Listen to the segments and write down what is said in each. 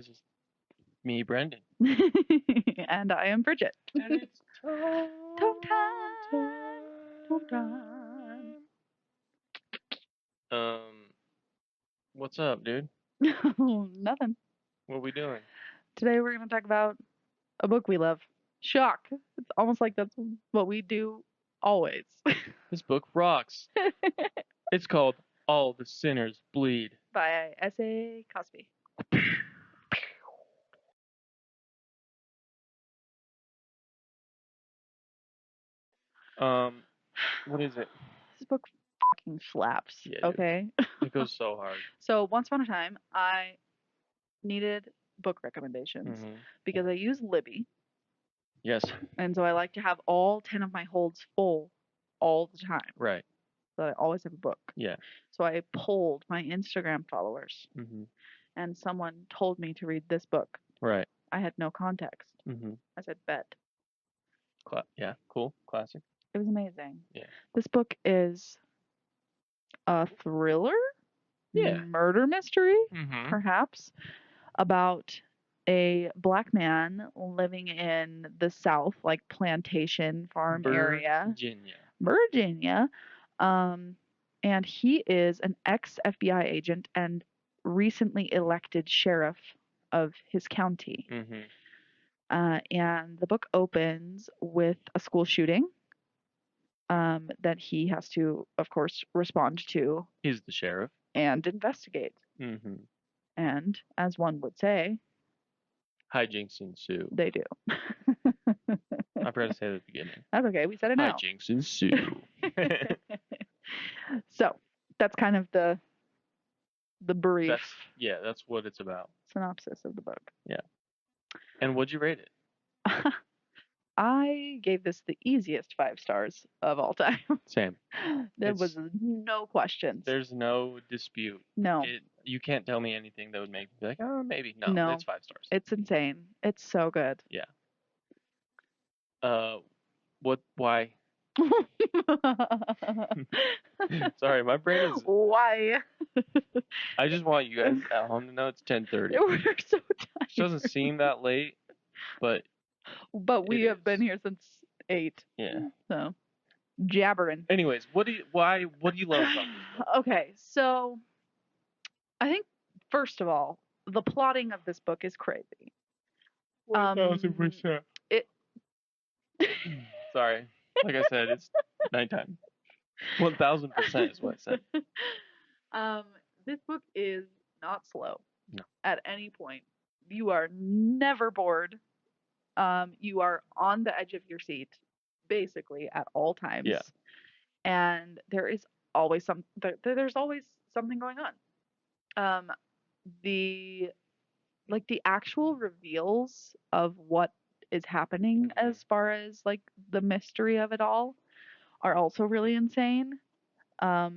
is me, Brendan. And I am Bridget. And it's Tome time. What's up, dude? Nothing. What are we doing? Today we're going to talk about a book we love. Shock. It's almost like that's what we do always. This book rocks. It's called All the Sinners Bleed. By S.A. Cosby. What is it? This book fucking slaps. Yeah, okay? It goes so hard. So once upon a time, I needed book recommendations because I use Libby. Yes. And so I like to have all 10 of my holds full all the time. Right. So I always have a book. Yeah. So I polled my Instagram followers, and someone told me to read this book. Right. I had no context. I said, bet. Yeah, cool. Classic. It was amazing. Yeah. This book is a thriller? Yeah. Murder mystery, perhaps, about a black man living in the South, like plantation farm area. Virginia. And he is an ex-FBI agent and recently elected sheriff of his county. And the book opens with a school shooting that he has to, of course, respond to. He's the sheriff. And investigate. And, as one would say, hijinks ensue. They do. I forgot to say that at the beginning. That's okay. We said it now. Hijinks ensue. So that's kind of the brief. That's what it's about. Synopsis of the book. Yeah. And what'd you rate it? I gave this the easiest 5 stars of all time. Same. There was no questions. There's no dispute. No. You can't tell me anything that would make me be like, oh, maybe. No, it's 5 stars. It's insane. It's so good. Yeah. Why? Sorry, my brain is... Why? I just want you guys at home to know it's 10:30. We're so tired. It doesn't seem that late, but we have been here since 8. Yeah. So, jabbering. Anyways, what do you love about this book? Okay, so I think first of all, the plotting of this book is crazy. 1000%. Sorry. Like I said, it's nighttime. 1000% is what I said. This book is not slow. No. At any point. You are never bored. You are on the edge of your seat, basically, at all times. Yeah. And there is always there's always something going on. The actual reveals of what is happening as far as like the mystery of it all are also really insane. I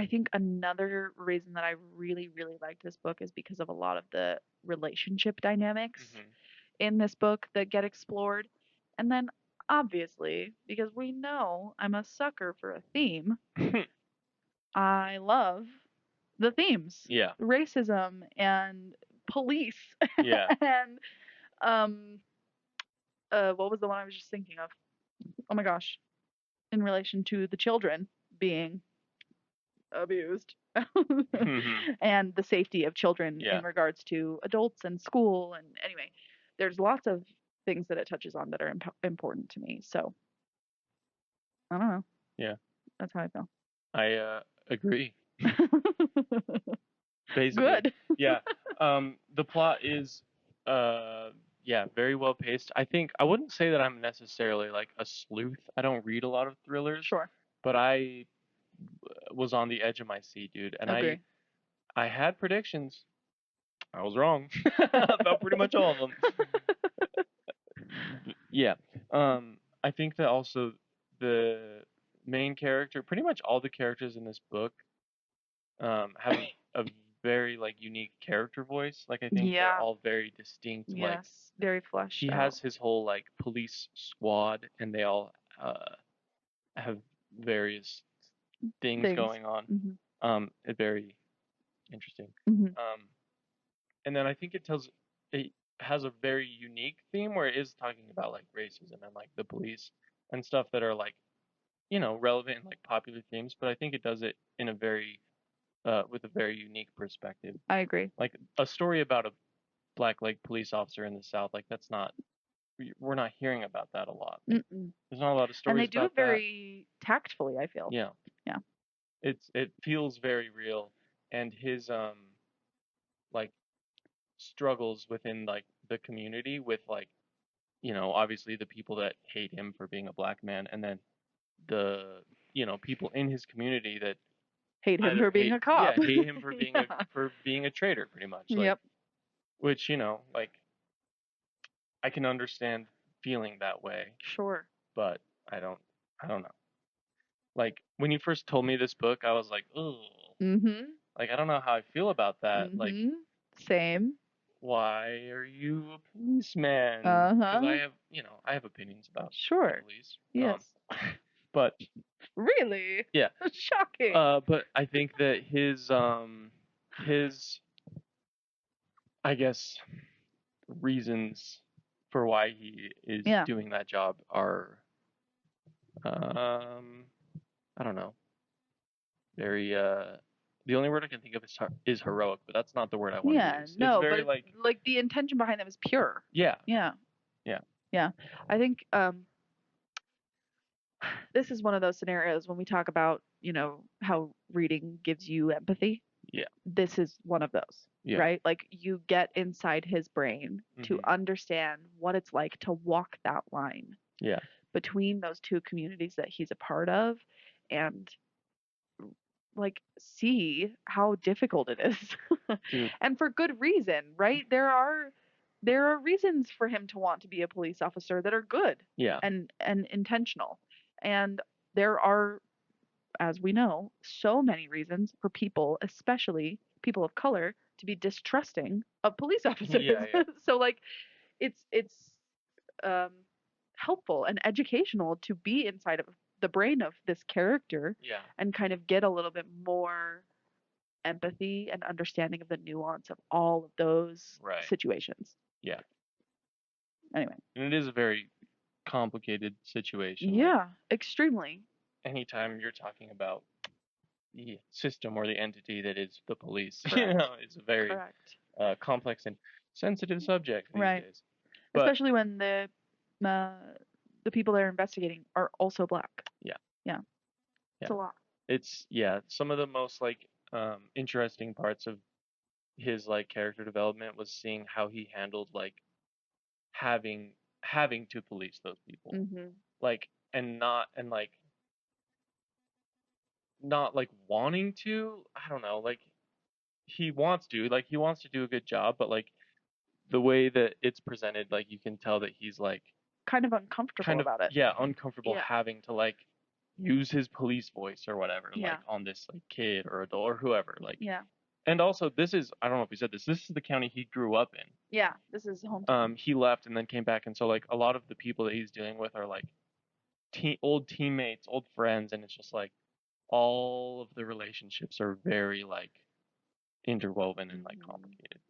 think another reason that I really, really liked this book is because of a lot of the relationship dynamics in this book that get explored. And then, obviously, because we know I'm a sucker for a theme, I love the themes. Yeah. Racism and police. Yeah. And, what was the one I was just thinking of? Oh my gosh. In relation to the children being abused and the safety of children in regards to adults and school. And anyway, there's lots of things that it touches on that are important to me. So I don't know. Yeah. That's how I feel. I agree. Basically. Good. Yeah. The plot is very well paced. I think I wouldn't say that I'm necessarily like a sleuth. I don't read a lot of thrillers. Sure. But I was on the edge of my seat, dude. And agree. I had predictions. I was wrong about pretty much all of them. Yeah. I think that also the main character, pretty much all the characters in this book, have a very like unique character voice. Like I think they're all very distinct. Yes, like, very fleshed He has his whole like police squad, and they all have various things going on. It's very interesting. and then I think it has a very unique theme where it is talking about like racism and like the police and stuff that are like, relevant and like popular themes, but I think it does it in a very with a very unique perspective. I agree. Like a story about a black like police officer in the South, like we're not hearing about that a lot. Like, there's not a lot of stories. And they do it very tactfully, I feel. Yeah. Yeah. It feels very real, and his like struggles within like the community with like, obviously the people that hate him for being a black man, and then the people in his community that hate him for being a cop. Yeah, hate him for being for being a traitor, pretty much. Like, yep. Which like I can understand feeling that way. Sure. But I don't know. Like when you first told me this book, I was like, oh. Like I don't know how I feel about that. Like same. Why are you a policeman? Because I have opinions about the police. Yes. But really? Yeah. Shocking. But I think that his I guess reasons for why he is doing that job are I don't know. Very the only word I can think of is heroic, but that's not the word I want to use. No, it's very, but like the intention behind them is pure. Yeah. Yeah. Yeah. Yeah. I think this is one of those scenarios when we talk about, how reading gives you empathy. Yeah. This is one of those. Yeah. Right? Like you get inside his brain to understand what it's like to walk that line. Yeah. Between those two communities that he's a part of, and like see how difficult it is. And for good reason, right? There are reasons for him to want to be a police officer that are good. Yeah. And intentional. And there are, as we know, so many reasons for people, especially people of color, to be distrusting of police officers. Yeah. So like it's helpful and educational to be inside of the brain of this character and kind of get a little bit more empathy and understanding of the nuance of all of those situations. Yeah. Anyway. And it is a very complicated situation. Yeah, like, extremely. Anytime you're talking about the system or the entity that is the police, it's a very complex and sensitive subject these days. But, especially when the people they're investigating are also black. Yeah. It's a lot. It's some of the most like interesting parts of his like character development was seeing how he handled like having to police those people. Like not like wanting to, I don't know, like he wants to do a good job, but like the way that it's presented, like you can tell that he's like kind of uncomfortable about it. Yeah, uncomfortable having to like use his police voice or whatever, like on this like kid or adult or whoever, like. Yeah. And also, this is, I don't know if we said this. This is the county he grew up in. Yeah, this is hometown. He left and then came back, and so like a lot of the people that he's dealing with are like old teammates, old friends, and it's just like all of the relationships are very like interwoven and like complicated.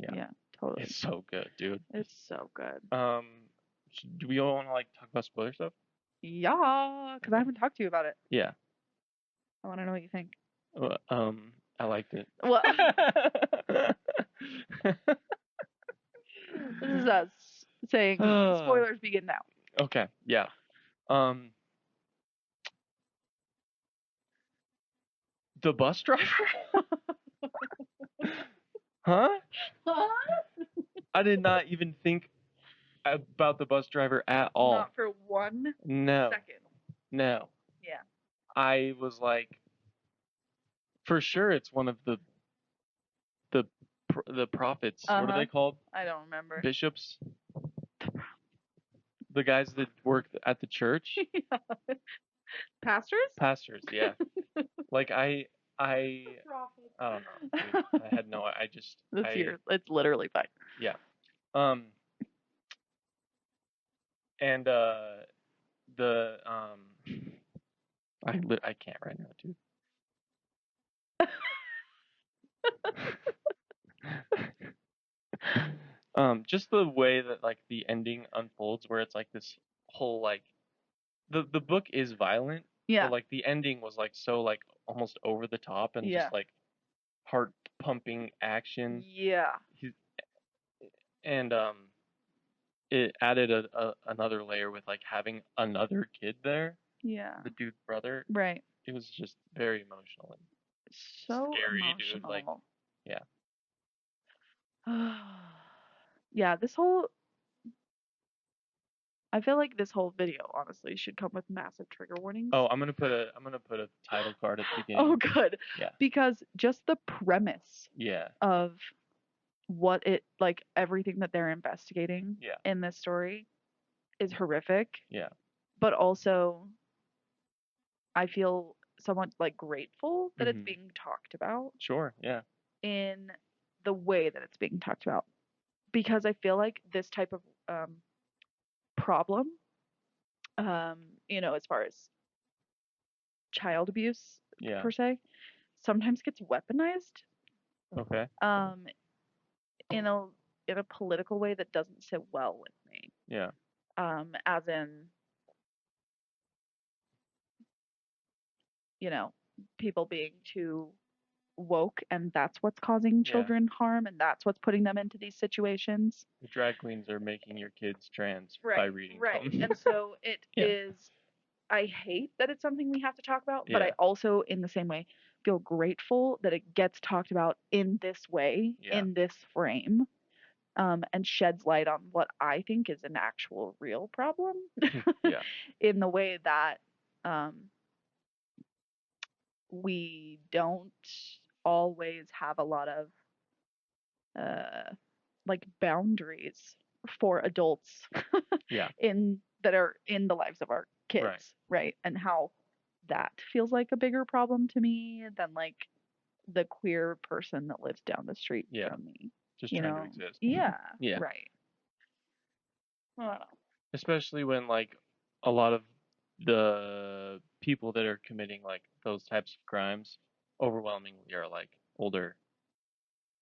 Yeah, totally. It's so good, dude. It's so good. Do we all want to like talk about spoiler stuff? Yeah, because I haven't talked to you about it. Yeah. I want to know what you think. I liked it. Well, this is us saying spoilers begin now. Okay, yeah. The bus driver? Huh? I did not even think about the bus driver at all. Not for 1 second. No. Yeah. I was like, for sure it's one of the prophets. What are they called? I don't remember. Bishops? The guys that work at the church? Pastors? Pastors, yeah. Like I don't know. Dude, I had no. I just. It's literally fine. Yeah. And I can't right now, dude. Just the way that like the ending unfolds, where it's like this whole like the book is violent, but like the ending was like so like almost over the top and just like heart pumping action. Yeah. And it added another layer with like having another kid there. Yeah. The dude's brother. Right. It was just very emotional and so scary, emotional. dude. Like, yeah. Yeah, I feel like this whole video honestly should come with massive trigger warnings. Oh, I'm gonna put a title card at the beginning. Oh, good. Yeah. Because just the premise. Yeah. Of what it like everything that they're investigating. Yeah. In this story is horrific. Yeah. But also, I feel somewhat like grateful that it's being talked about. Sure. Yeah. In the way that it's being talked about, because I feel like this type of problem, as far as child abuse per se, sometimes gets weaponized. Okay. In a political way that doesn't sit well with me. Yeah. As in, people being too woke, and that's what's causing children harm, and that's what's putting them into these situations. The drag queens are making your kids trans by reading them. And so it is. I hate that it's something we have to talk about, but I also, in the same way, feel grateful that it gets talked about in this way, in this frame, and sheds light on what I think is an actual real problem. In the way that we don't always have a lot of like boundaries for adults that are in the lives of our kids, right? And how that feels like a bigger problem to me than like the queer person that lives down the street from me. Just trying to exist. Yeah. Right. I don't know. Especially when like a lot of the people that are committing like those types of crimes overwhelmingly are like older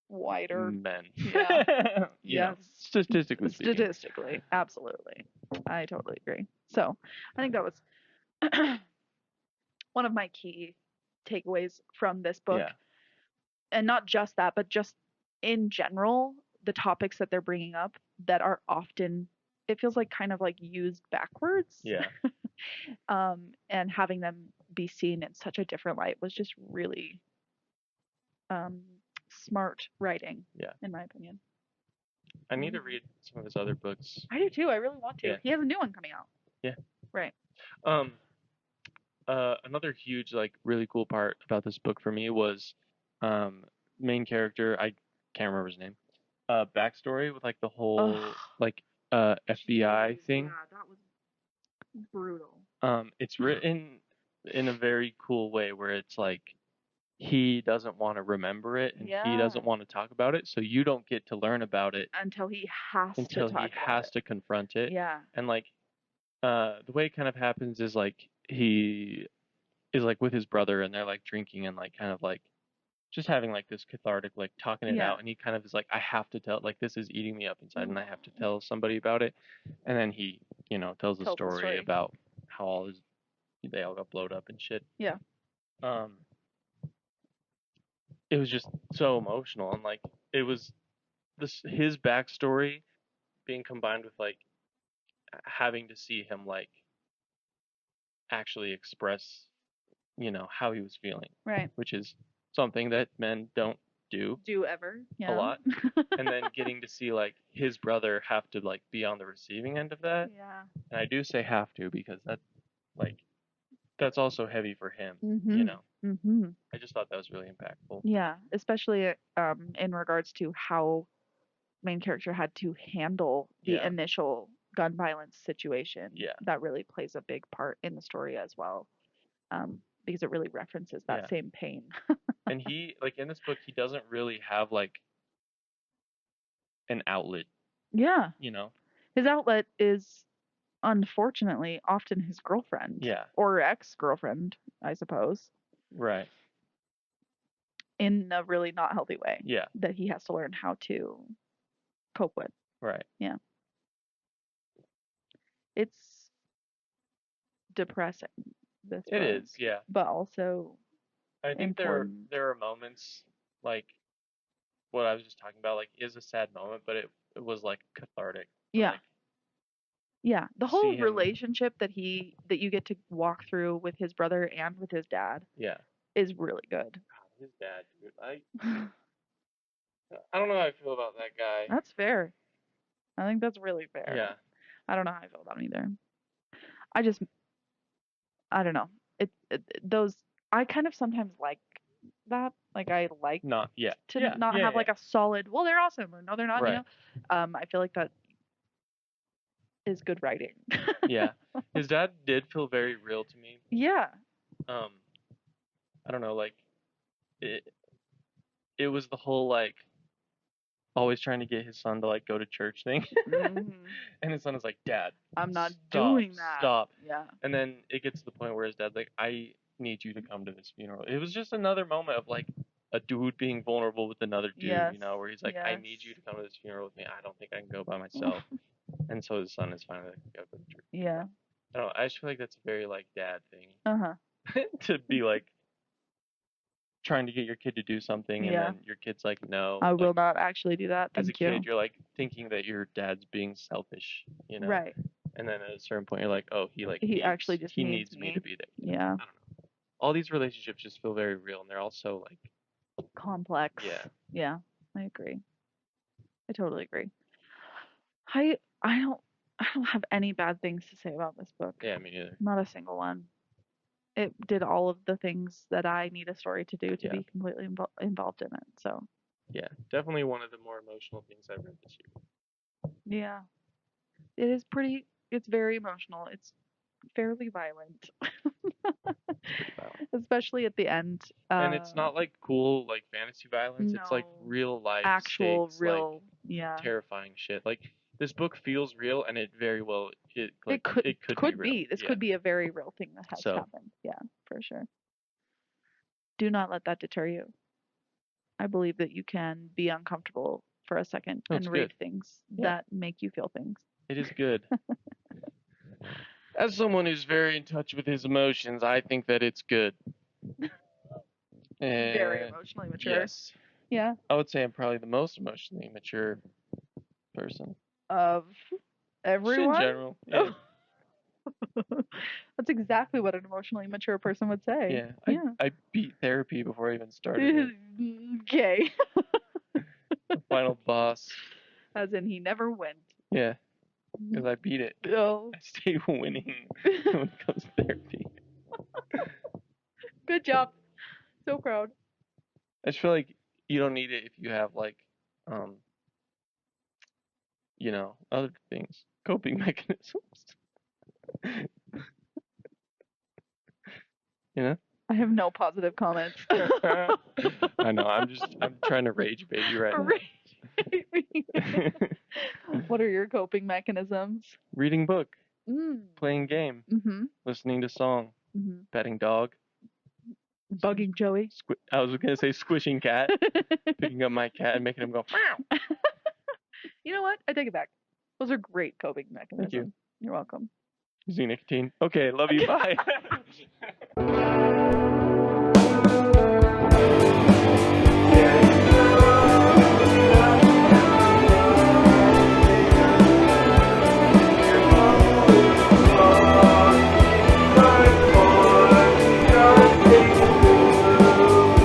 whiter men. Yeah. Yes. Statistically speaking. Statistically, absolutely. I totally agree. So I think that was one of my key takeaways from this book. Yeah. And not just that, but just in general, the topics that they're bringing up that are often, it feels like kind of like used backwards. Yeah. And having them be seen in such a different light was just really smart writing, in my opinion. I need to read some of his other books. I do too. I really want to. Yeah. He has a new one coming out. Yeah. Right. Another huge, like, really cool part about this book for me was main character, I can't remember his name, backstory with like the whole like FBI thing. Yeah, that was brutal. It's written in a very cool way where it's like he doesn't want to remember it and he doesn't want to talk about it, so you don't get to learn about it until he has to confront it. Yeah. And like the way it kind of happens is like he is like with his brother and they're like drinking and like kind of like just having like this cathartic like talking it out, and he kind of is like, I have to tell, like this is eating me up inside and I have to tell somebody about it. And then he tells the story about how they all got blowed up and shit. Yeah. It was just so emotional, and like it was his backstory being combined with like having to see him like actually express how he was feeling, right, which is something that men don't do ever a lot. And then getting to see like his brother have to like be on the receiving end of that. Yeah. And I do say have to because that's also heavy for him. I just thought that was really impactful. Yeah, especially in regards to how main character had to handle the initial gun violence situation. Yeah. That really plays a big part in the story as well. Because it really references that same pain. And he, like in this book, he doesn't really have like an outlet. Yeah. His outlet is unfortunately often his girlfriend. Yeah. Or ex-girlfriend, I suppose. Right. in a really not healthy way. Yeah. That he has to learn how to cope with. Right. Yeah. It's depressing. This book. It is, yeah. But also I think there are moments like what I was just talking about, like is a sad moment, but it was like cathartic. Yeah. Like, yeah. The whole relationship that you get to walk through with his brother and with his dad. Yeah. Is really good. God, his dad, dude. I don't know how I feel about that guy. That's fair. I think that's really fair. Yeah. I don't know how I feel about him either. I don't know. I kind of sometimes like that. Like I like not have like a solid. Well, they're awesome or no, they're not. Right. You know. I feel like that is good writing. Yeah. His dad did feel very real to me. Yeah. I don't know, like it was the whole like always trying to get his son to like go to church thing. Mm-hmm. And his son is like, Dad, I'm not doing that. Stop. Yeah. And then it gets to the point where his dad's like, I need you to come to this funeral. It was just another moment of like a dude being vulnerable with another dude, you know, where he's like, I need you to come to this funeral with me. I don't think I can go by myself. And so his son is finally like, go to church. Yeah. I don't know. I just feel like that's a very like dad thing. Uh-huh. To be like trying to get your kid to do something and then your kid's like, no. I will not actually do that. Thank you. As a kid, you're like thinking that your dad's being selfish, you know? Right. And then at a certain point, you're like, oh, he needs me to be there. Yeah. I don't know. All these relationships just feel very real, and they're also like complex. Yeah. Yeah, I agree. I totally agree. I don't have any bad things to say about this book. Yeah, me neither. Not a single one. It did all of the things that I need a story to do to be completely involved in it. So. Yeah, definitely one of the more emotional things I've read this year. Yeah. It is pretty. It's very emotional. It's fairly violent. Especially at the end. And it's not like cool like fantasy violence. No, it's like real life actual stakes, real like, terrifying shit. Like this book feels real, and it very well it could be. This could be a very real thing that has happened. Yeah, for sure. Do not let that deter you. I believe that you can be uncomfortable for a second and read things that make you feel things. It is good. As someone who's very in touch with his emotions, I think that it's good. Very emotionally mature. Yes. Yeah. I would say I'm probably the most emotionally mature person. Of everyone? Just in general. Yeah. That's exactly what an emotionally mature person would say. Yeah. I beat therapy before I even started. Okay. The final boss. As in he never went. Yeah. Because I beat it. Oh. I stayed winning when it comes to therapy. Good job. So proud. I just feel like you don't need it if you have like, you know, other things, coping mechanisms. You know? I have no positive comments. I know. I'm trying to rage bait you right now. What are your coping mechanisms? Reading book, playing game, listening to song, petting dog, bugging Joey. I was gonna say squishing cat, picking up my cat and making him go. Meow. You know what? I take it back. Those are great coping mechanisms. Thank you. You're welcome. Using nicotine. Okay, love you. Bye.